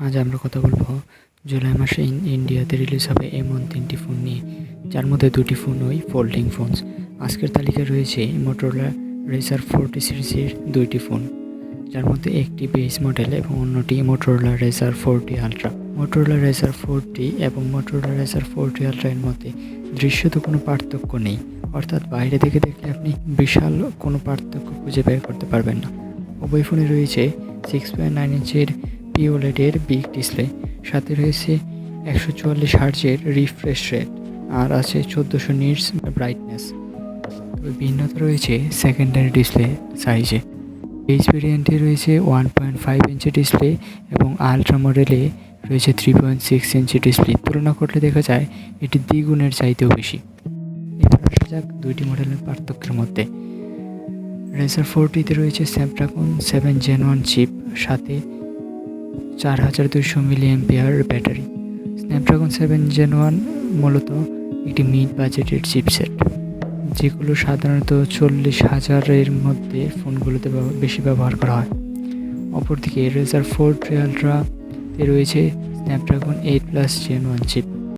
আজ আমরা কথা বলবো জুলাই মাসে ইন্ডিয়াতে রিলিজ হবে এমন 3টি ফোন নিয়ে, যার মধ্যে 2টি ফোনই ফোল্ডিং ফোনস। আজকের তালিকায় রয়েছে মোটরোলা রেজার 40 সিরিজের 2টি ফোন, যার মধ্যে একটি বেস মডেল এবং অন্যটি মোটরোলা রেজার 40 আলট্রা। মোটরোলা রেজার 40 এবং মোটরোলা রেজার 40 আলট্রা এর মধ্যে দৃশ্যত কোনো পার্থক্য নেই, অর্থাৎ বাইরে থেকে দেখলে আপনি বিশাল কোনো পার্থক্য খুঁজে বের করতে পারবেন না। উভয় ফোনে রয়েছে 6.9 ইঞ্চের পিওলেডের বিগ ডিসপ্লে, সাথে রয়েছে 144 হার্জের রিফ্রেশ রেট আর আছে 1400 নিটস ব্রাইটনেস। তবে ভিন্নতা রয়েছে সেকেন্ডারি ডিসপ্লে সাইজে। বেস ভেরিয়েন্টে রয়েছে 1.5 ইঞ্চি ডিসপ্লে এবং আলট্রা মডেলে রয়েছে 3.6 ইঞ্চি ডিসপ্লে। তুলনা করলে দেখা যায় এটি দ্বিগুণের চাইতেও বেশি। এবার আসা যাক 2টি মডেলের পার্থক্যের মধ্যে। রেজার 40তে রয়েছে স্ন্যাপড্রাগন 7 Gen 1 চিপ, সাথে 4200 mAh ব্যাটারি। স্ন্যাপড্রাগন 7 Gen 1 মূলত একটি মিড বাজেটের চিপসেট, যেগুলো সাধারণত 40,000-এর মধ্যে ফোনগুলোতে বেশি ব্যবহার করা হয়। অপরদিকে রেজার 40 আলট্রাতে রয়েছে স্ন্যাপড্রাগন 8+ Gen 1 চিপ,